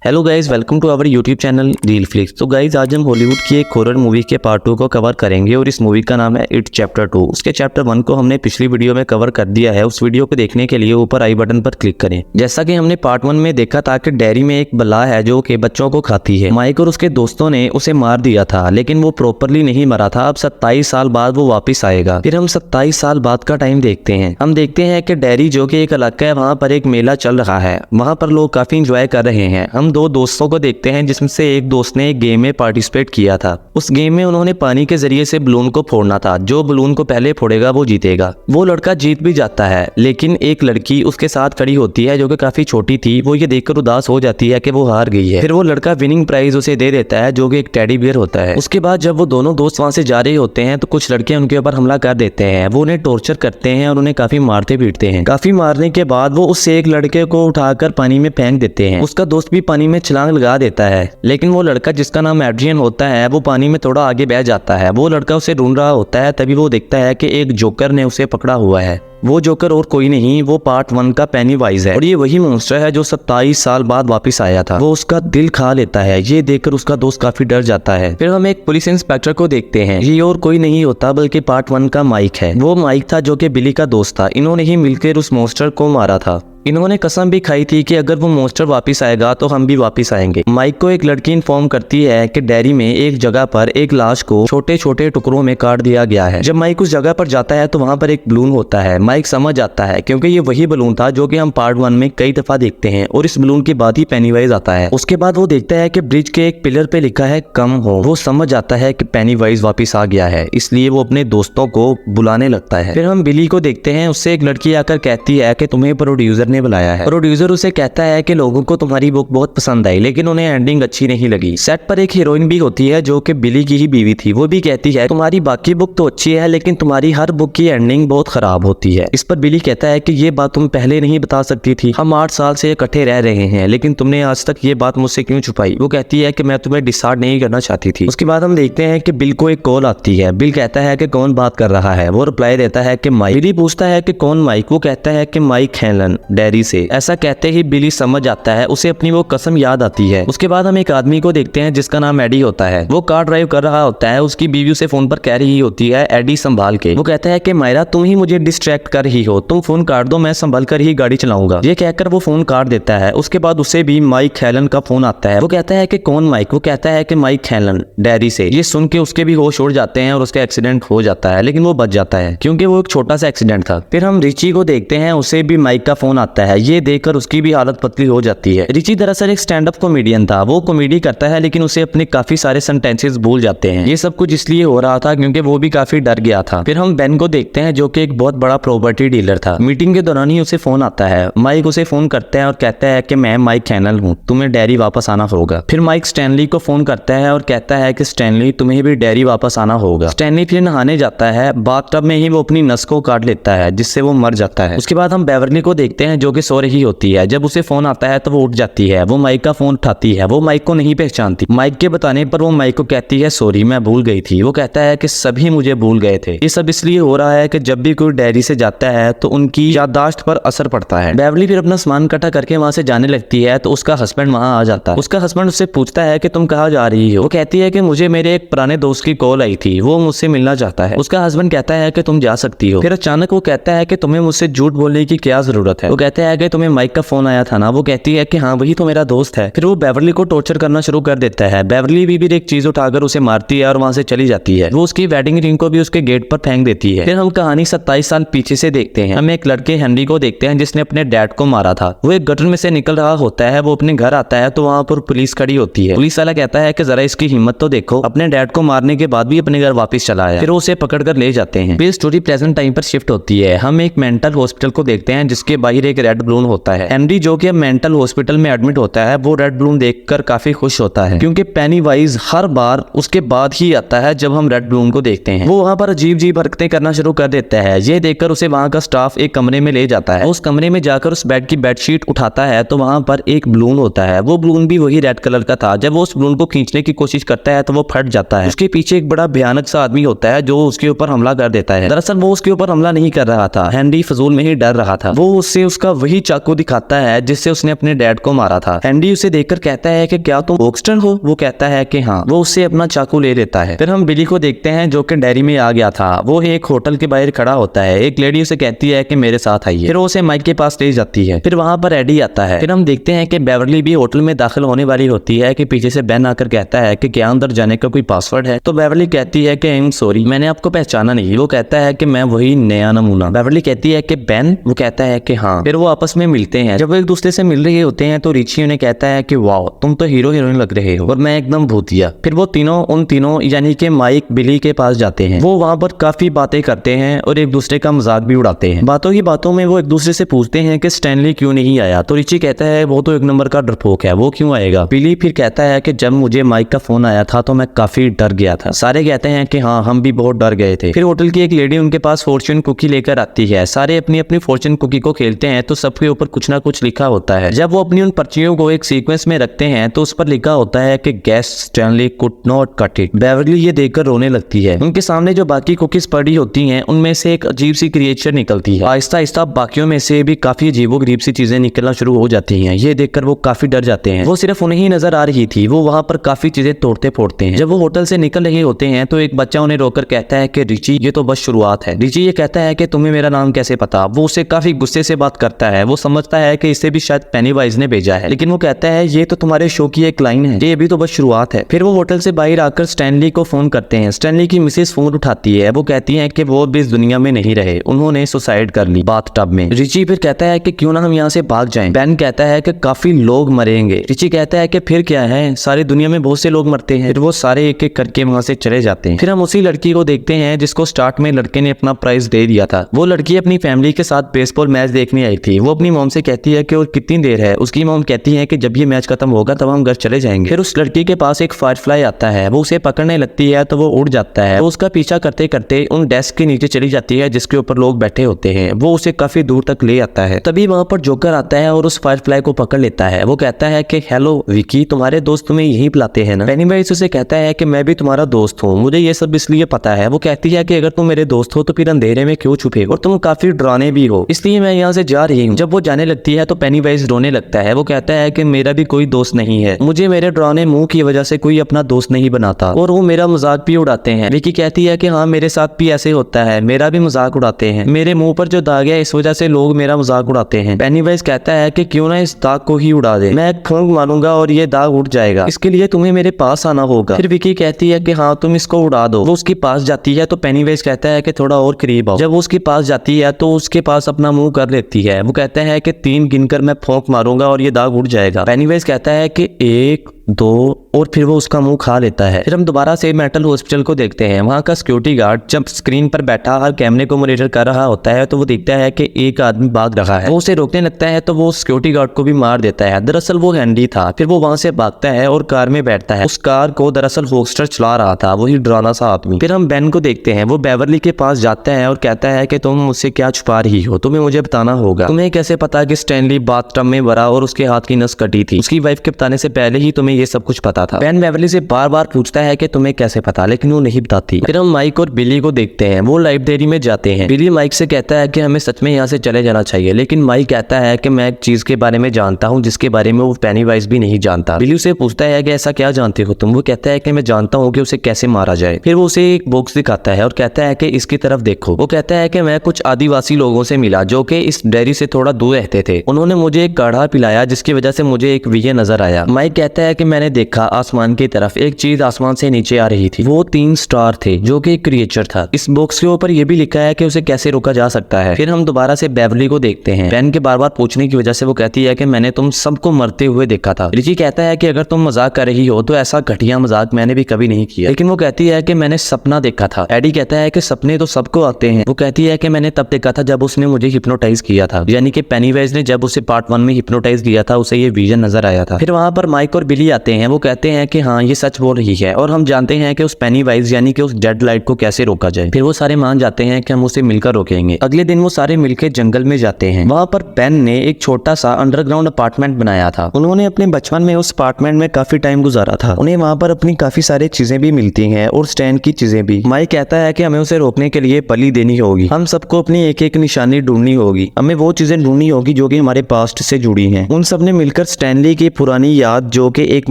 Hello guys, welcome to our YouTube channel Reel Flicks. तो guys आज हम Hollywood की एक हॉरर मूवी के पार्ट 2 को कवर करेंगे और इस मूवी का नाम है इट चैप्टर 2। उसके चैप्टर 1 को हमने पिछली वीडियो में कवर कर दिया है। उस वीडियो को देखने के लिए ऊपर आई बटन पर क्लिक करें। जैसा कि हमने पार्ट 1 में देखा था कि डेयरी में एक बला है जो कि बच्चों को खाती है। माइक और उसके दोस्तों ने उसे मार दिया था, लेकिन वो प्रॉपरली नहीं मरा था। अब 27 साल बाद वो वापिस आएगा। फिर हम 27 साल बाद का टाइम देखते हैं। हम देखते हैं कि डेयरी जो कि एक इलाका है, वहाँ पर एक मेला चल रहा है। वहाँ पर लोग काफी इंजॉय कर रहे हैं। हम दो दोस्तों को देखते हैं जिसमें से एक दोस्त ने एक गेम में पार्टिसिपेट किया था। उस गेम में उन्होंने पानी के जरिए से बलून को फोड़ना था। जो बलून को पहले फोड़ेगा वो जीतेगा। वो लड़का जीत भी जाता है, लेकिन एक लड़की उसके साथ खड़ी होती है जो कि काफी छोटी थी। वो ये देखकर उदास हो जाती है कि वो हार गई है। फिर वो लड़का विनिंग प्राइज उसे दे देता है जो कि एक टेडी बियर होता है। उसके बाद जब वो दोनों दोस्त वहां से जा रहे होते हैं तो कुछ लड़के उनके ऊपर हमला कर देते हैं। वो उन्हें टॉर्चर करते हैं और उन्हें काफी मारते पीटते हैं। काफी मारने के बाद वो उस एक लड़के को उठाकर पानी में फेंक देते हैं। उसका दोस्त भी पानी में छलांग लगा देता है, लेकिन वो लड़का जिसका नाम एड्रियन होता है वो पानी में थोड़ा आगे बह जाता है। वो लड़का उसे ढूंढ रहा होता है। तभी वो देखता है कि एक जोकर ने उसे पकड़ा हुआ है। वो जोकर और कोई नहीं, वो पार्ट 1 का पेनीवाइज है और ये वही मॉन्स्टर है जो 27 साल बाद वापस आया था। वो उसका दिल खा लेता है। ये देखकर उसका दोस्त काफी डर जाता है। फिर हम एक पुलिस इंस्पेक्टर को देखते हैं। ये और कोई नहीं होता बल्कि पार्ट 1 का माइक है। वो माइक था जो कि बिली का दोस्त था। इन्होंने ही मिलकर उस मॉन्स्टर को मारा था। इन्होंने कसम भी खाई थी कि अगर वो मॉन्स्टर वापस आएगा तो हम भी वापस आएंगे। माइक को एक लड़की इन्फॉर्म करती है कि डेयरी में एक जगह पर एक लाश को छोटे छोटे टुकड़ों में काट दिया गया है। जब माइक उस जगह पर जाता है तो वहाँ पर एक बलून होता है। माइक समझ आता है क्योंकि ये वही बलून था जो कि हम पार्ट 1 में कई दफा देखते हैं और इस बलून के बाद ही पेनीवाइज आता है। उसके बाद वो देखता है कि ब्रिज के एक पिलर पे लिखा है कम हो। वो समझ आता है कि पेनीवाइज वापिस आ गया है, इसलिए वो अपने दोस्तों को बुलाने लगता है। फिर हम बिली को देखते हैं। उससे एक लड़की आकर कहती है कि तुम्हें प्रोड्यूसर ने बुलाया है। प्रोड्यूसर उसे कहता है कि लोगों को तुम्हारी बुक बहुत पसंद आई, लेकिन उन्हें एंडिंग अच्छी नहीं लगी। सेट पर एक हीरोइन भी होती है जो कि बिली की ही बीवी थी। वो भी कहती है तुम्हारी बाकी बुक तो अच्छी है, लेकिन तुम्हारी हर बुक की एंडिंग बहुत खराब होती है। इस पर बिली कहता है कि ये बात तुम पहले नहीं बता सकती थी। हम 8 साल से इकट्ठे रह रहे हैं, लेकिन तुमने आज तक ये बात मुझसे क्यों छुपाई। वो कहती है कि मैं तुम्हें डिसाइड नहीं करना चाहती थी। उसके बाद हम देखते हैं कि बिल को एक कॉल आती है। बिल कहता है कि कौन बात कर रहा है। वो रिप्लाई देता है कि माइक। बिली पूछता है कि कौन माइक। वो कहता है कि माइक हेलन डेयरी से। ऐसा कहते ही बिली समझ आता है। उसे अपनी वो कसम याद आती है। उसके बाद हम एक आदमी को देखते हैं जिसका नाम एडी होता है। वो कार ड्राइव कर रहा होता है। उसकी बीवी उसे फोन पर कह रही होती है एडी संभाल के। वो कहता है कि मायरा तुम ही मुझे डिस्ट्रैक्ट कर रही हो, तुम फोन काट दो, मैं संभल कर ही गाड़ी चलाऊंगा। ये कहकर वो फोन काट देता है। उसके बाद उसे भी माइक हेलन का फोन आता है। वो कहता है कि कौन माइक। वो कहता है कि माइक हेलन डेयरी से। ये सुन के उसके भी होश उड़ जाते हैं और उसका एक्सीडेंट हो जाता है, लेकिन वो बच जाता है क्योंकि वो एक छोटा सा एक्सीडेंट था। फिर हम रिची को देखते हैं। उसे भी माइक का फोन आता है। ये देखकर उसकी भी हालत पतली हो जाती है। रिची दरअसल एक स्टैंड अप कॉमेडियन था। वो कॉमेडी करता है, लेकिन उसे अपने काफी सारे सेंटेंसेस भूल जाते हैं। ये सब कुछ इसलिए हो रहा था क्योंकि वो भी काफी डर गया था। फिर हम बेन को देखते हैं जो कि एक बहुत बड़ा प्रॉपर्टी डीलर था। मीटिंग के दौरान ही उसे फोन आता है। माइक उसे फोन करता है और कहता है कि मैं माइक हैनल हूँ, तुम्हें डेयरी वापस आना होगा। फिर माइक स्टैनली को फोन करता है और कहता है कि स्टैनली तुम्हें भी डेयरी वापस आना होगा। स्टैनली फिर नहाने जाता है। बाथटब में ही वो अपनी नस को काट लेता है जिससे वो मर जाता है। उसके बाद हम बेवरली को देखते हैं जो कि सो रही होती है। जब उसे फोन आता है तो वो उठ जाती है। वो माइक का फोन उठाती है। वो माइक को नहीं पहचानती। माइक के बताने पर वो माइक को कहती है सॉरी मैं भूल गई थी। वो कहता है कि सभी मुझे भूल गए थे। ये सब इसलिए हो रहा है कि जब भी कोई डेयरी से जाता है तो उनकी याददाश्त पर असर पड़ता है। बेवरली फिर अपना सामान इकट्ठा करके वहां से जाने लगती है तो उसका हस्बैंड वहां आ जाता है। उसका हस्बैंड उससे पूछता है कि तुम कहाँ जा रही हो। वो कहती है कि मुझे मेरे एक पुराने दोस्त की कॉल आई थी, वो मुझसे मिलना चाहता है। उसका हस्बैंड कहता है कि तुम जा सकती हो। फिर अचानक वो कहता है कि तुम्हें मुझसे झूठ बोलने की क्या जरूरत है। वो कहता है कि तुम्हें माइक का फोन आया था ना। वो कहती है कि हाँ वही तो मेरा दोस्त है। फिर वो बेवरली को टॉर्चर करना शुरू कर देता है। बेवरली भी एक चीज उठाकर उसे मारती है और वहां से चली जाती है। वो उसकी वेडिंग रिंग को भी उसके गेट पर फेंक देती है। फिर हम कहानी 27 साल पीछे से देखते हैं। हम एक लड़के हेनरी को देखते हैं जिसने अपने डैड को मारा था। वो एक गटर में से निकल रहा होता है। वो अपने घर आता है तो वहां पर पुलिस खड़ी होती है। पुलिस वाला कहता है कि जरा इसकी हिम्मत तो देखो, अपने डैड को मारने के बाद भी अपने घर वापस चला आया। फिर वो उसे पकड़ कर ले जाते हैं। फिर स्टोरी प्रेजेंट टाइम पर शिफ्ट होती है। हम एक मेंटल हॉस्पिटल को देखते हैं जिसके बाहर एक रेड बलून होता है। हेनरी जो कि मेंटल हॉस्पिटल में एडमिट होता है वो रेड बलून देखकर काफी खुश होता है क्योंकि पेनीवाइज हर बार उसके बाद ही आता है जब हम रेड बलून को देखते हैं। वो वहां पर अजीब हरकतें करना शुरू कर देता है। ये देखकर उसे उसे वहाँ का स्टाफ एक कमरे में ले जाता है। उस कमरे में जाकर उस बेड की बेडशीट उठाता है तो वहाँ पर एक बलून होता है। वो बलून भी वही रेड कलर का था। जब वो उस बलून को खींचने की कोशिश करता है तो वो फट जाता है। उसके पीछे एक बड़ा भयानक सा आदमी होता है जो उसके ऊपर हमला कर देता है। दरअसल वो उसके ऊपर हमला नहीं कर रहा था, हैंडी फजूल में ही डर रहा था। वो उससे उसका वही चाकू दिखाता है जिससे उसने अपने डैड को मारा था। हैंडी उसे देखकर कहता है कि क्या तुम होक्स्टन हो? वो कहता है कि हाँ। वो उससे अपना चाकू ले लेता है। फिर हम बिली को देखते हैं जो कि डेयरी में आ गया था। वो एक होटल के बाहर खड़ा होता है। एक लेडी उसे कहती है कि मेरे साथ आइए। फिर वो उसे माइक के पास ले जाती है। फिर वहां पर एडी आता है। फिर हम देखते हैं कि बेवरली भी होटल में दाखिल होने वाली होती है कि पीछे से बेन आकर कहता है कि क्या अंदर जाने का कोई पासवर्ड है? तो बेवरली कहती है कि आई एम सॉरी, मैंने आपको पहचाना नहीं। वो कहता है कि मैं वही नया नमूना। बेवरली कहती है कि बेन? वो कहता है कि हाँ। फिर वो आपस में मिलते हैं। जब वो एक दूसरे से मिल रहे होते हैं तो रिची उन्हें कहता है कि वाओ, तुम तो हीरो हीरोइन लग रहे हो और मैं एकदम भूतिया। फिर वो तीनों उन तीनों यानी कि माइक बिली के पास जाते हैं। वो वहां पर काफी बातें करते हैं और एक दूसरे का मजाक भी उड़ाते हैं। बातों ही बातों में वो एक दूसरे से पूछते हैं कि स्टैनली क्यों नहीं आया? तो रिची कहता है वो तो एक नंबर का डरपोक है, वो क्यों आएगा? बिली फिर कहता है कि जब मुझे माइक का फोन आया था तो मैं काफी डर गया था। सारे कहते हैं कि हाँ, हम भी बहुत डर गए थे। फिर होटल की एक लेडी उनके पास फॉर्च्यून कुकी लेकर आती है। सारे अपनी अपनी फॉर्च्यून कुकी को खेलते हैं तो सबके ऊपर कुछ ना कुछ लिखा होता है। जब वो अपनी उन पर्चियों को एक सीक्वेंस में रखते हैं तो उस पर लिखा होता है कि guest Stanley could not cut it. Beverly ये देखकर रोने लगती है। उनके सामने जो बाकी कुकीज पड़ी होती हैं उनमें से एक अजीब सी क्रिएचर निकलती है। आहिस्ता आहिस्ता बाकियों में से भी काफी अजीबोगरीब सी चीजें निकलना शुरू हो जाती हैं। ये देखकर वो काफी डर जाते हैं। वो सिर्फ उन्हें ही नजर आ रही थी। वो वहां पर काफी चीजें तोड़ते फोड़ते हैं। जब वो होटल से निकल रहे होते हैं तो एक बच्चा उन्हें रोककर कहता है कि रिची, ये तो बस शुरुआत है। रिची ये कहता है कि तुम्हें मेरा नाम कैसे पता? वो उसे काफी गुस्से से बात करता है। वो समझता है कि इसे भी शायद पेनीवाइज ने भेजा है, लेकिन वो कहता है ये तो तुम्हारे शो की एक लाइन है, ये अभी तो बस शुरुआत है। फिर वो होटल से बाहर आकर स्टैनली को फोन करते हैं। स्टैनली की मिसेस फोन उठाती है। वो कहती है कि वो भी इस दुनिया में नहीं रहे, उन्होंने सुसाइड कर ली बाथटब में। रिची फिर कहता है कि क्यों ना हम यहाँ से भाग जाएं। बेन कहता है कि काफी लोग मरेंगे। रिची कहता है कि फिर क्या है, सारी दुनिया में बहुत से लोग मरते हैं। फिर वो सारे एक एक करके वहां से चले जाते हैं। फिर हम उसी लड़की को देखते हैं जिसको स्टार्ट में लड़के ने अपना प्राइज दे दिया था। वो लड़की अपनी फैमिली के साथ बेसबॉल मैच देखने आई थी। वो अपनी मॉम से कहती है कि और कितनी देर है? उसकी मॉम कहती है कि जब ये मैच खत्म होगा तब हम घर चले जाएंगे। फिर उस लड़की के पास एक फायरफ्लाई आता है। वो उसे पकड़ने लगती है तो वो उड़ जाता है। वो उसका पीछा करते करते उन डेस्क के नीचे चली जाती है जिसके ऊपर लोग बैठे होते हैं। वो उसे काफी दूर तक ले आता है। तभी वहां पर जोकर आता है और उस फायरफ्लाई को पकड़ लेता है। वो कहता है कि हेलो विकी, तुम्हारे दोस्त तुम्हें यही बुलाते हैं ना? पेनीवाइज उसे कहता है कि मैं भी तुम्हारा दोस्त हूँ, मुझे ये सब इसलिए पता है। वो कहती है कि अगर तुम मेरे दोस्त हो तो फिर अंधेरे में क्यों छुपे, और तुम काफी डराने भी हो, इसलिए मैं यहाँ से जा रही हूँ। जब वो जाने लगती है तो पेनीवाइज रोने लगता है। वो कहता है कि मेरा भी कोई दोस्त नहीं है, मुझे मेरे डराने मुंह की वजह से कोई अपना दोस्त नहीं बनाता, और वो मेरा मजाक भी उड़ाते हैं। विकी कहती है कि हाँ, मेरे साथ भी ऐसे होता है, मेरा भी मजाक उड़ाते हैं, मेरे मुंह पर जो दाग है इस वजह से लोग मेरा मजाक उड़ाते हैं। पेनीवाइज कहता है कि क्यों ना इस दाग को ही उड़ा दे, मैं फूंक मारूंगा और ये दाग उड़ जाएगा, इसके लिए तुम्हें मेरे पास आना होगा। फिर विकी कहती है कि हाँ, तुम इसको उड़ा दो। वो उसके पास जाती है तो पेनीवाइज कहता है कि थोड़ा और करीब आओ। जब वो उसके पास जाती है तो उसके पास अपना मुंह कर लेती है। वो कहता है कि 3 गिनकर मैं फूंक मारूंगा और ये दाग उड़ जाएगा। पेनीवाइज कहता है कि 1 2 और फिर वो उसका मुंह खा लेता है। फिर हम दोबारा से मेंटल हॉस्पिटल को देखते हैं। वहाँ का सिक्योरिटी गार्ड जब स्क्रीन पर बैठा हर कैमरे को मॉनिटर कर रहा होता है तो वो देखता है कि एक आदमी भाग रहा है। वो उसे रोकने लगता है तो वो सिक्योरिटी गार्ड को भी मार देता है। दरअसल वो हैंडी था। फिर वो वहाँ से भागता है और कार में बैठता है। उस कार को दरअसल होक्स्टर चला रहा था, वही डरावना सा आदमी। फिर हम बेन को देखते हैं। वो बेवरली के पास जाता है और कहता है कि तुम मुझसे क्या छुपा रही हो, तुम्हें मुझे बताना होगा। तुम्हें कैसे पता कि स्टैनली बाथटब में मरा और उसके हाथ की नस कटी थी? उसकी वाइफ के बताने से पहले ही तुम्हें ये सब कुछ पता था। बेन बेवरली से बार बार पूछता है कि तुम्हें कैसे पता, लेकिन वो नहीं बताती। फिर हम माइक और बिली को देखते हैं। वो लाइब्रेरी में जाते हैं। बिली माइक से कहता है कि हमें सच में यहाँ से चले जाना चाहिए, लेकिन माइक कहता है कि मैं एक चीज के बारे में जानता हूँ जिसके बारे में वो पेनीवाइज भी नहीं जानता। बिली उसे पूछता है कि ऐसा क्या जानते हो तुम? वो कहता है कि मैं जानता हूँ कि उसे कैसे मारा जाए। फिर वो उसे एक बॉक्स दिखाता है और कहता है कि इसकी तरफ देखो। वो कहता है कि मैं कुछ आदिवासी लोगों से मिला जो कि इस डेयरी से थोड़ा दूर रहते थे। उन्होंने मुझे एक काढ़ा पिलाया जिसकी वजह से मुझे एक विजय नजर आया। माइक कहता है कि मैंने देखा आसमान की तरफ एक चीज आसमान से नीचे आ रही थी। वो 3 स्टार थे जो कि एक क्रिएचर था। इस बॉक्स के ऊपर यह भी लिखा है कि उसे कैसे रोका जा सकता है। फिर हम दोबारा से बेवरली को देखते हैं। बेन के बार बार पूछने की वजह से वो कहती है कि मैंने तुम सबको मरते हुए देखा था। रिची कहता है कि अगर तुम मजाक कर रही हो तो ऐसा घटिया मजाक मैंने भी कभी नहीं किया। लेकिन वो कहती है कि मैंने सपना देखा था। एडी कहता है कि सपने तो सबको आते हैं। वो कहती है कि मैंने तब देखा था जब उसने मुझे हिप्नोटाइज किया था, यानी कि पेनीवाइज ने जब उसे पार्ट 1 में हिप्नोटाइज किया था उसे ये विजन नजर आया था। फिर वहां पर माइक और बिली आते हैं, वो कहते हैं कि हाँ ये सच बोल रही है और हम जानते हैं कि उस पेनीवाइज यानी कि उस डेड लाइट को कैसे रोका जाए। फिर वो सारे मान जाते हैं कि हम उसे मिलकर रोकेंगे। अगले दिन वो सारे मिलकर जंगल में जाते हैं। वहाँ पर बेन ने एक छोटा सा अंडरग्राउंड अपार्टमेंट बनाया था। उन्होंने अपने बचपन में उस अपार्टमेंट में काफी टाइम गुजारा था। उन्हें वहाँ पर अपनी काफी सारी चीजें भी मिलती हैं और स्टैन की चीजें भी। माइक कहता है कि हमें उसे रोकने के लिए बलि देनी होगी, हम सबको अपनी एक एक निशानी ढूंढनी होगी, हमें वो चीजें ढूंढनी होगी जो कि हमारे पास्ट से जुड़ी हैं। उन सब ने मिलकर स्टैनली की पुरानी याद जो कि एक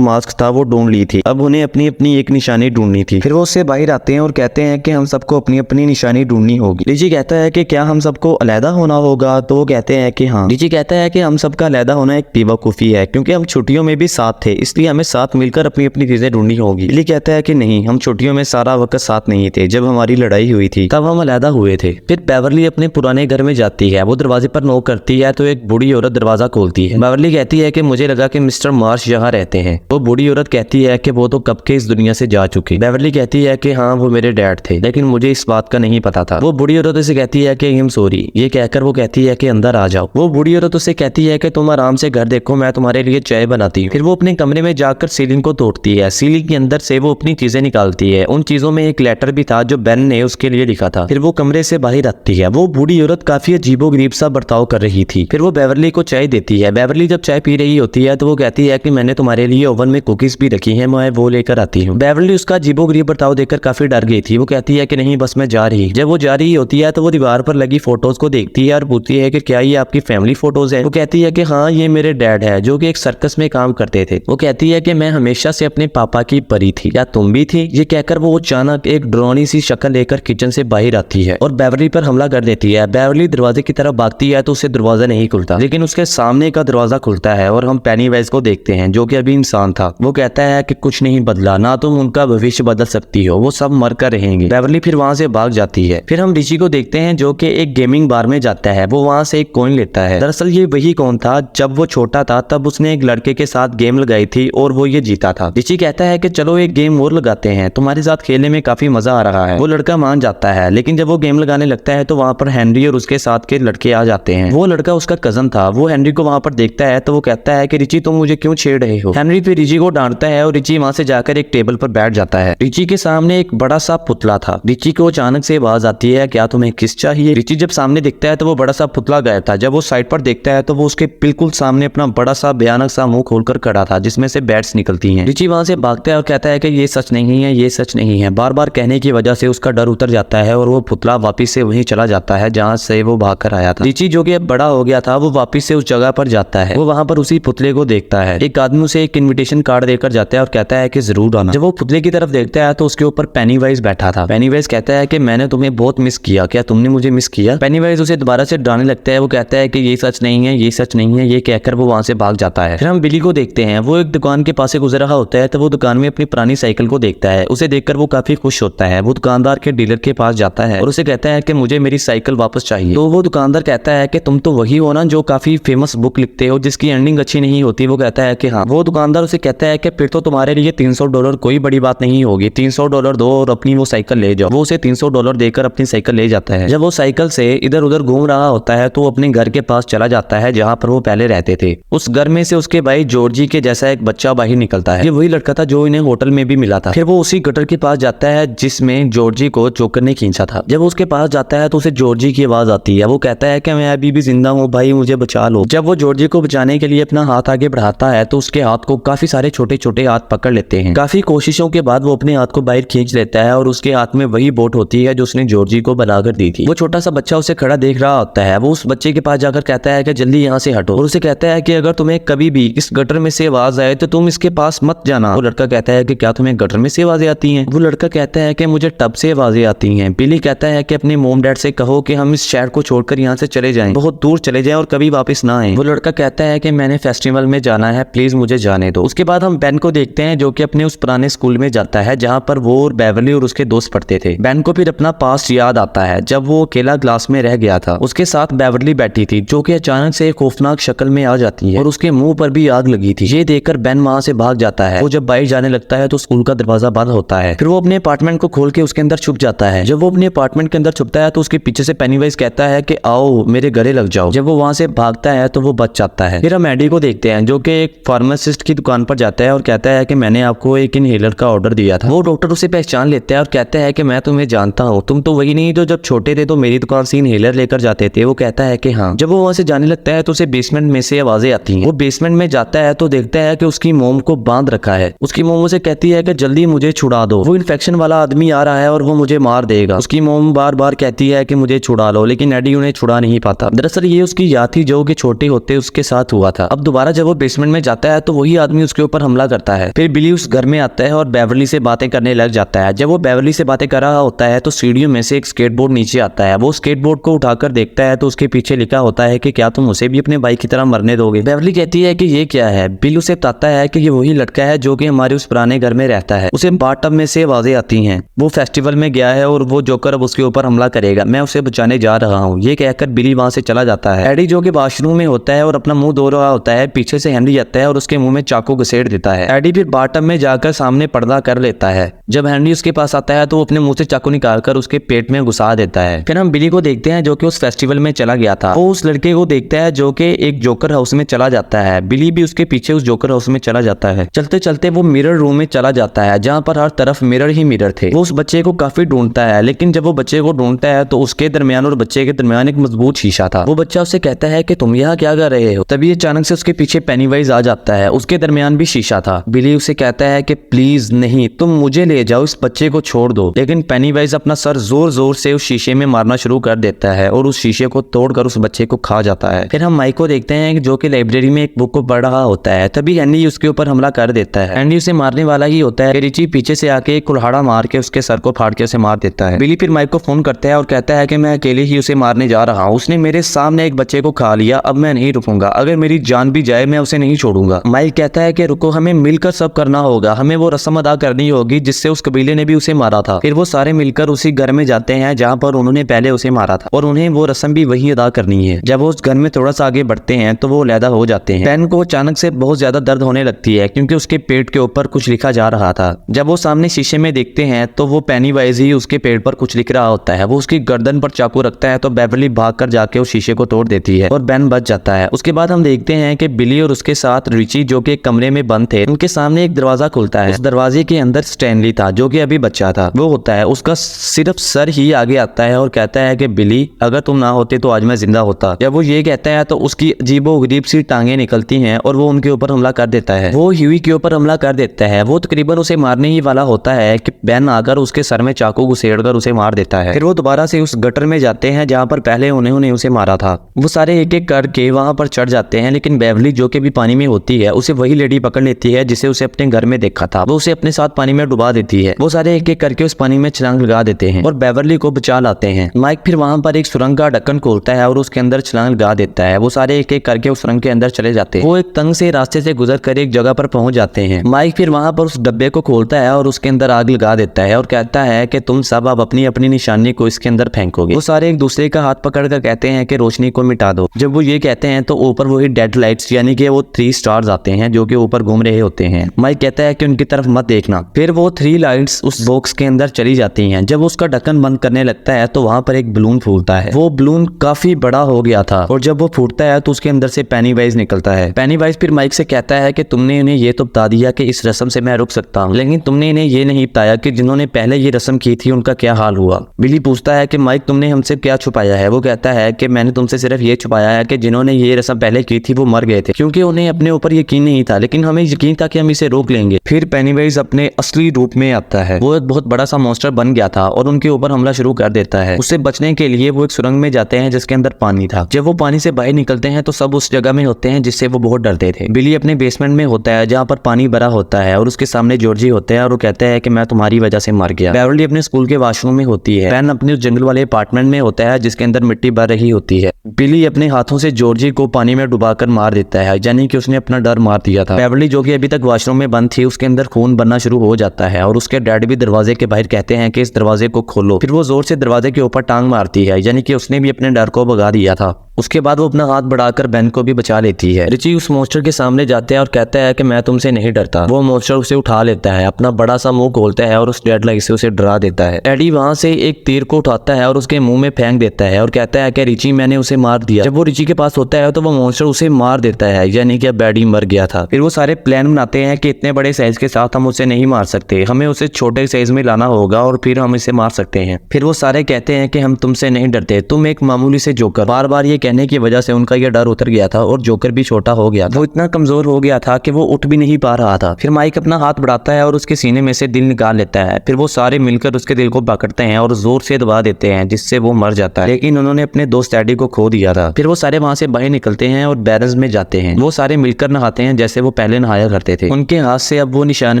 मास्क था वो ढूंढ ली थी। अब उन्हें अपनी अपनी एक निशानी ढूंढनी थी। फिर वो उससे बाहर आते हैं और कहते हैं कि हम सबको अपनी अपनी निशानी ढूंढनी होगी। रिची कहता है कि क्या हम सबको अलहदा होना होगा, तो वो कहते हैं कि हाँ। रिची कहता है कि हम सबका अलहदा होना एक बेवकूफी है, क्योंकि हम छुट्टियों में भी साथ थे, इसलिए हमें साथ मिलकर अपनी अपनी चीजें ढूंढनी होगी। बिली कहता है कि नहीं, हम छुट्टियों में सारा वक्त साथ नहीं थे, जब हमारी लड़ाई हुई थी तब हम अलहदा हुए थे। फिर बेवरली अपने पुराने घर में जाती है। वो दरवाजे पर नॉक करती है तो एक बूढ़ी औरत दरवाजा खोलती है। बेवरली कहती है कि मुझे लगा कि मिस्टर मार्श यहाँ रहते हैं। वो बूढ़ी औरत कहती है कि वो तो कब के इस दुनिया से जा चुके। बेवरली कहती है कि हाँ वो मेरे डैड थे, लेकिन मुझे इस बात का नहीं पता था। वो बूढ़ी औरत उसे कहती है कि आई एम सॉरी। ये कहकर वो कहती है कि अंदर आ जाओ। वो बूढ़ी औरत उसे कहती है कि तुम आराम से घर देखो, मैं तुम्हारे लिए चाय बनाती हूँ। फिर वो अपने कमरे में जाकर सीलिंग को तोड़ती है। सीलिंग के अंदर से वो अपनी चीजें निकालती है। उन चीजों में एक लेटर भी था जो बेन ने उसके लिए लिखा था। फिर वो कमरे से बाहर आती है। वो बूढ़ी औरत काफी अजीबोगरीब सा बर्ताव कर रही थी। फिर वो बेवरली को चाय देती है। बेवरली जब चाय पी रही होती है तो वो कहती है कि मैंने तुम्हारे लिए ओवन में कुकीज भी रखी हैं, मैं वो लेकर आती हूँ। बेवरली उसका अजीबोगरीब बर्ताव देखकर काफी डर गई थी। वो कहती है कि नहीं बस मैं जा रही। जब वो जा रही होती है तो वो दीवार पर लगी फोटोज को देखती है और पूछती है कि क्या ये आपकी फैमिली फोटोज है। वो कहती है कि हाँ ये मेरे डैड है जो कि एक सर्कस में काम करते थे। वो कहती है कि मैं हमेशा से अपने पापा की परी थी, या तुम भी थी। ये कहकर वो अचानक एक डरावनी सी शक्ल लेकर किचन से बाहर आती है और बेवरली पर हमला कर देती है। बेवरली दरवाजे की तरफ भागती है तो उसे दरवाजा नहीं खुलता, लेकिन उसके सामने का दरवाजा खुलता है और हम पेनीवाइज को देखते हैं जो कि अभी इंसान था। वो कहता है कि कुछ नहीं बदला, ना तुम उनका भविष्य बदल सकती हो, वो सब मर कर रहेंगे। बेवरली फिर वहां से भाग जाती है। फिर हम रिची को देखते हैं जो कि एक गेमिंग बार में जाता है। वो वहां से एक कॉइन लेता है। दरअसल ये वही कॉइन था जब वो छोटा था तब उसने एक लड़के के साथ गेम लगाई थी और वो ये जीता था। रिची कहता है कि चलो एक गेम और लगाते हैं, तुम्हारे साथ खेलने में काफी मजा आ रहा है। वो लड़का मान जाता है, लेकिन जब वो गेम लगाने लगता है तो वहाँ पर हेनरी और उसके साथ के लड़के आ जाते हैं। वो लड़का उसका कजन था। वो हेनरी को वहाँ पर देखता है तो वो कहता है कि रिची तुम मुझे क्यों छेड़ रहे हो। हेनरी फिर रिची को डांटता है और रिची वहाँ से जाकर एक टेबल पर बैठ जाता है। रिची के सामने एक बड़ा सा पुतला था। रिची को अचानक से आवाज आती है क्या तुम्हें किस चाहिए। रिची जब सामने दिखता है तो वो बड़ा सा पुतला गायब था। जब वो साइड पर देखता है तो वो उसके बिल्कुल सामने अपना बड़ा सा भयानक सा मुंह खोलकर खड़ा था जिसमें से बैट्स निकलती हैं। रिची वहां से भागता है और कहता है कि ये सच नहीं है, ये सच नहीं है। बार बार कहने की वजह से उसका डर उतर जाता है और वो पुतला वापिस से वहीं चला जाता है जहाँ से वो भाग कर आया था। रिची जो कि अब बड़ा हो गया था वो वापिस से उस जगह पर जाता है। वो वहां पर उसी पुतले को देखता है। एक आदमी उसे एक इन्विटेशन कार्ड देकर जाता है और कहता है कि जरूर आना। जब वो पुतले की तरफ देखता है तो उसके ऊपर पेनीवाइज बैठा था। पेनीवाइज कहता है कि मैंने तुम्हें बहुत मिस किया, क्या तुमने मुझे मिस किया। पेनीवाइज उसे दोबारा से डराने लगता है। वो कहता है कि ये सच नहीं है, ये सच नहीं है। ये कहकर वो वहां से भाग जाता है। फिर हम बिली को देखते हैं। वो एक दुकान के पास से गुजर रहा होता है तो वो दुकान में अपनी पुरानी साइकिल को देखता है। उसे देखकर वो काफी खुश होता है। वो दुकानदार के डीलर के पास जाता है और उसे कहता है कि मुझे मेरी साइकिल वापस चाहिए। तो वो दुकानदार कहता है कि तुम तो वही हो ना जो काफी फेमस बुक लिखते हो जिसकी एंडिंग अच्छी नहीं होती। वो कहता है कि हाँ। वो दुकानदार उसे कहता है कि फिर तो तुम्हारे लिए $300 कोई बड़ी बात नहीं होगी, $300 दो और अपनी वो साइकिल ले जाओ। वो उसे $300 देकर अपनी साइकिल ले जाता है। जब वो साइकिल से इधर उधर घूम रहा होता है तो अपने घर के पास चला जाता है जहाँ पर वो पहले रहते थे। उस घर में से उसके भाई जॉर्जी के जैसा एक बच्चा बाहर निकलता है। ये वही लड़का था जो इन्हें होटल में भी मिला था। फिर वो उसी गटर के पास जाता है जिसमें जॉर्जी को जोकर ने खींचा था। जब वो उसके पास जाता है तो उसे जॉर्जी की आवाज आती है। वो कहता है कि मैं अभी भी जिंदा हूँ भाई, मुझे बचा लो। जब वो जॉर्जी को बचाने के लिए अपना हाथ आगे बढ़ाता है तो उसके हाथ को काफी सारे छोटे छोटे हाथ पकड़ लेते हैं। काफी कोशिशों के बाद वो अपने हाथ को बाहर खींच लेता है और उसके हाथ में वही बोट होती है जो उसने जॉर्जी को बनाकर दी थी। वो छोटा सा बच्चा उसे खड़ा देख रहा होता है। वो उस बच्चे के पास जाकर कहता है कि जल्दी यहाँ से हटो और उसे कहता है कि अगर तुम्हें कभी भी इस गटर में से आवाज आए तो तुम इसके पास मत जाना। वो लड़का कहता है कि क्या तुम्हें गटर में से आवाजें आती हैं। वो लड़का कहता है कि मुझे टब से आवाजें आती हैं। बिली कहता है कि अपने मोम डैड से कहो कि हम इस शहर को छोड़कर यहाँ से चले जाएं, बहुत दूर चले जाएं और कभी वापस ना आए। वो लड़का कहता है कि मैंने फेस्टिवल में जाना है, प्लीज मुझे जाने दो। उसके बाद हम बेन को देखते हैं जो कि अपने उस पुराने स्कूल में जाता है जहाँ पर वो और बेवरली और उसके दोस्त पढ़ते थे। बेन को फिर अपना पास्ट याद आता है जब वो अकेला क्लास में रह गया था। उसके साथ बेवरली बैठी थी जो कि अचानक से खौफनाक शक्ल में आ जाती है और उसके मुंह पर भी आग लगी थी। ये देखकर बेन वहां से भाग जाता है। वो जब बाहर जाने लगता है तो स्कूल का दरवाजा बंद होता है। फिर वो अपने अपार्टमेंट को खोल के उसके अंदर छुप जाता है। जब वो अपने अपार्टमेंट के अंदर छुपता है तो उसके पीछे से पेनीवाइज कहता है कि आओ मेरे गले लग जाओ। जब वो वहां से भागता है तो वो बच जाता है। फिर हम एडी को देखते हैं जो कि एक फार्मासिस्ट की दुकान दुकान पर जाता है और कहता है कि मैंने आपको एक इनहेलर का ऑर्डर दिया था। वो डॉक्टर उसे पहचान लेता है और कहता है कि मैं तुम्हें जानता हूँ, तुम तो वही नहीं जो जब छोटे थे तो मेरी दुकान से इनहेलर लेकर जाते थे। वो कहता है कि हाँ। जब वो वहां से जाने लगता है तो उसे बेसमेंट में से आवाजें आती हैं। वो बेसमेंट में जाता है तो देखता है कि उसकी मोम को बांध रखा है। उसकी मोम उसे कहती है कि जल्दी मुझे छुड़ा दो, वो इन्फेक्शन वाला आदमी आ रहा है और वो मुझे मार देगा। उसकी मोम बार बार कहती है कि मुझे छुड़ा लो, लेकिन एडी उन्हें छुड़ा नहीं पाता। दरअसल ये उसकी याद थी जो कि छोटे होते उसके साथ हुआ था। अब दोबारा जब वो बेसमेंट में जाता है तो वही आदमी उसके ऊपर हमला करता है। फिर बिली उस घर में आता है और बेवरली से बातें करने लग जाता है। जब वो बेवरली से बातें कर रहा होता है तो सीढ़ियों में से एक स्केटबोर्ड नीचे आता है। वो स्केटबोर्ड को उठाकर देखता है तो उसके पीछे लिखा होता है कि क्या तुम उसे भी अपने भाई की तरह मरने दोगे। बेवरली कहती है कि ये क्या है। बिल उसे बताता है कि ये वही लड़का है जो कि हमारे उस पुराने घर में रहता है। उसे बाथटब में से आवाजें आती हैं। वो फेस्टिवल में गया है और वो जोकर अब उसके ऊपर हमला करेगा, मैं उसे बचाने जा रहा हूँ। ये कहकर बिली वहां से चला जाता है। एडी जो कि वॉशरूम में होता है और अपना मुंह धो रहा होता है, पीछे से हेनरी आता है और उसके मुंह में चाकू घसेड़ देता है। एडी फिर बाथटब में जाकर सामने पर्दा कर लेता है। जब हेनरी उसके पास आता है तो वो अपने मुंह से चाकू निकालकर उसके पेट में घुसा देता है। फिर हम बिली को देखते हैं जो कि उस फेस्टिवल में चला गया था। वो उस लड़के को देखता है जो कि एक जोकर हाउस में चला जाता है। बिली भी उसके पीछे उस जोकर हाउस में चला जाता है। चलते चलते वो मिरर रूम में चला जाता है जहाँ पर हर तरफ मिरर ही मिरर थे। वो उस बच्चे को काफी ढूंढता है, लेकिन जब वो बच्चे को ढूंढता है तो उसके दरमियान और बच्चे के दरमियान एक मजबूत शीशा था। वो बच्चा उससे कहता है कि तुम यहाँ क्या कर रहे हो। तभी अचानक से उसके पीछे पेनीवाइज आ जाता है, उसके दरमियान भी शीशा था। बिली उसे कहता है कि प्लीज नहीं, तुम मुझे ले जाओ, इस बच्चे को छोड़ दो। लेकिन पेनीवाइज अपना सर जोर जोर से उस शीशे में मारना शुरू कर देता है और उस शीशे को तोड़कर उस बच्चे को खा जाता है। फिर हम माइक को देखते हैं जो कि लाइब्रेरी में एक बुक को पढ़ रहा होता है। तभी हेनरी उसके ऊपर हमला कर देता है। हेनरी उसे मारने वाला ही होता है। रिची पीछे से आके एक कुल्हाड़ा मार के उसके सर को फाड़ के उसे मार देता है। बिली फिर माइक को फोन करता है और कहता है कि मैं अकेले ही उसे मारने जा रहा हूँ। उसने मेरे सामने एक बच्चे को खा लिया, अब मैं नहीं रुकूंगा। अगर मेरी जान भी जाए मैं उसे नहीं छोड़ूंगा। माइक कहता है कि रुको, हमें मिलकर सब करना होगा, हमें वो रस्म अदा करनी होगी जिससे उस कबीले ने भी उसे मारा था। फिर वो सारे मिलकर उसी घर में जाते हैं जहाँ पर उन्होंने पहले उसे मारा था और उन्हें वो रस्म भी वही अदा करनी है। जब वो उस घर में थोड़ा सा आगे बढ़ते हैं तो वो अलहदा हो जाते हैं। पेन को अचानक से बहुत ज्यादा दर्द होने लगती है क्योंकि उसके पेट के ऊपर कुछ लिखा जा रहा था। जब वो सामने शीशे में देखते हैं तो वो पेनीवाइज ही उसके पेट पर कुछ लिख रहा होता है। वो उसकी गर्दन पर चाकू रखता है तो बेवरली भागकर जाके उस शीशे को तोड़ देती है और बेन बच जाता है। उसके बाद हम देखते हैं कि बिली और उसके साथ रिची जो कि एक कमरे में बंद थे, उनके सामने एक दरवाजा खुलता है। उस दरवाजे के अंदर स्टैनली था जो कि अभी बच्चा था। वो होता है, उसका सिर्फ सर ही आगे आता है और कहता है कि बिली, अगर तुम ना होते तो आज मैं जिंदा होता। जब वो ये कहता है तो उसकी अजीबोगरीब सी टांगे निकलती हैं और वो उनके ऊपर हमला कर देता है। वो ह्यूई के ऊपर हमला कर देता है। वो तकरीबन उसे मारने ही वाला होता है कि बेन आकर उसके सर में चाकू घुसेड़कर उसे मार देता है। फिर वो दोबारा से उस गटर में जाते हैं जहाँ पर पहले उन्होंने उसे मारा था। वो सारे एक एक करके वहां पर चढ़ जाते हैं, लेकिन बेवरली जो कि भी पानी में होती है उसे वही लेडी पकड़ लेती है जिसे उसे अपने घर में देखा था। वो उसे अपने साथ पानी में डुबा देती है। वो सारे एक एक करके उस पानी में छलांग लगा देते हैं और बेवरली को बचा लाते हैं। माइक फिर वहां पर एक सुरंग का ढक्कन खोलता है और उसके अंदर छलांग लगा देता है। वो सारे एक एक करके उस सुरंग के अंदर चले जाते हैं। वो एक तंग से रास्ते से गुजर कर एक जगह पर पहुंच जाते हैं। माइक फिर वहां पर उस डब्बे को खोलता है और उसके अंदर आग लगा देता है और कहता है कि तुम सब अब अपनी अपनी निशानी को इसके अंदर फेंकोगे। वो सारे एक दूसरे का हाथ पकड़कर कहते हैं कि रोशनी को मिटा दो। जब वो ये कहते हैं तो ऊपर वही डेड लाइट्स यानी कि वो 3 स्टार्स आते हैं जो कि ऊपर घूम रहे होते हैं। माइक कहता है कि उनकी तरफ मत देखना। फिर वो 3 लाइट्स उस बॉक्स के अंदर चली जाती हैं। जब वो उसका ढक्कन बंद करने लगता है तो वहां पर एक बलून फूटता है। वो बलून काफी बड़ा हो गया था और जब वो फूटता है तो उसके अंदर से पेनीवाइज निकलता है। पेनीवाइज फिर माइक से कहता है कि तुमने इन्हें ये तो बता दिया कि इस रस्म से मैं रुक सकता हूँ, लेकिन तुमने इन्हें ये नहीं बताया कि जिन्होंने पहले ये रस्म की थी उनका क्या हाल हुआ। बिली पूछता है कि माइक तुमने हमसे क्या छुपाया है। वो कहता है कि मैंने तुमसे सिर्फ ये छुपाया है कि जिन्होंने ये रस्म पहले की थी वो मर गए थे क्योंकि उन्हें अपने ऊपर यकीन नहीं था, लेकिन हमें यकीन था कि हम इसे रोक लेंगे। फिर पेनीवाइज अपने असली रूप में आता है। वो एक बहुत बड़ा सा मॉन्स्टर बन गया था और उनके ऊपर हमला शुरू कर देता है। उससे बचने के लिए वो एक सुरंग में जाते हैं जिसके अंदर पानी था। जब वो पानी से बाहर निकलते हैं तो सब उस जगह में होते हैं जिससे वो बहुत डरते थे। बिली अपने बेसमेंट में होता है जहाँ पर पानी भरा होता है और उसके सामने जॉर्जी होता है और वो कहता है कि मैं तुम्हारी वजह से मर गया। बेवरली अपने स्कूल के वॉशरूम में होती है। पेन अपने उस जंगल वाले अपार्टमेंट में होता है जिसके अंदर मिट्टी भर रही होती है। बिली अपने हाथों से जॉर्जी को पानी में डुबाकर मार देता है, यानी कि उसने अपना डर मार दिया था। बेवरली जो कि अभी तक वॉशरूम में बंद थी उसके अंदर खून बनना शुरू हो जाता है और उसके डैड भी दरवाजे के बाहर कहते हैं कि इस दरवाजे को खोलो। फिर वो जोर से दरवाजे के ऊपर टांग मारती है, यानी कि उसने भी अपने डर को भगा दिया था। उसके बाद वो अपना हाथ बढ़ाकर बेन को भी बचा लेती है। रिची उस मॉन्स्टर के सामने जाता है और कहता है कि मैं तुमसे नहीं डरता। वो मॉन्स्टर उसे उठा लेता है, अपना बड़ा सा मुंह खोलता है और उस डेड लाइट से उसे डरा देता है। एडी वहां से एक तीर को उठाता है और उसके मुंह में फेंक देता है और कहता है कि रिची मैंने उसे मार दिया। जब वो रिची के पास होता है तो वो मॉन्स्टर उसे मार देता है, यानी कि अब एडी मर गया था। फिर वो सारे प्लान बनाते हैं कि इतने बड़े साइज के साथ हम उसे नहीं मार सकते, हमें उसे छोटे साइज में लाना होगा और फिर हम इसे मार सकते हैं। फिर वो सारे कहते हैं कि हम तुमसे नहीं डरते, तुम एक मामूली से जोकर। बार बार ये कहने की वजह से उनका ये डर उतर गया था और जोकर भी छोटा हो गया था। वो इतना कमजोर हो गया था कि वो उठ भी नहीं पा रहा था। फिर माइक अपना हाथ बढ़ाता है और उसके सीने में से दिल निकाल लेता है। फिर वो सारे मिलकर उसके दिल को पकड़ते हैं और जोर से दबा देते हैं, जिससे वो मर जाता है। लेकिन उन्होंने अपने दोस्त एडी को खो दिया था। फिर वो सारे वहां से बाहर निकलते हैं और बैरज में जाते हैं। वो सारे मिलकर नहाते हैं जैसे वो पहले नहाया करते थे। उनके हाथ से अब वो निशान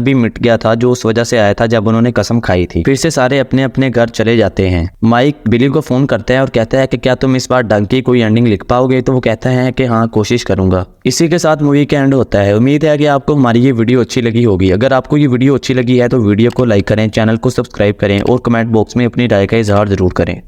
भी मिट गया था जो उस वजह से आया था जब उन्होंने कसम खाई थी। फिर से सारे अपने अपने घर चले जाते हैं। माइक बिली को फोन करता है और कहता है कि क्या तुम इस बार ढंग की कोई एंडिंग लिख पाओगे? तो वो कहता है कि हाँ, कोशिश करूंगा। इसी के साथ मूवी का एंड होता है। उम्मीद है कि आपको हमारी ये वीडियो अच्छी लगी होगी। अगर आपको ये वीडियो अच्छी लगी है तो वीडियो को लाइक करें, चैनल को सब्सक्राइब करें और कमेंट बॉक्स में अपनी राय का इजहार जरूर करें।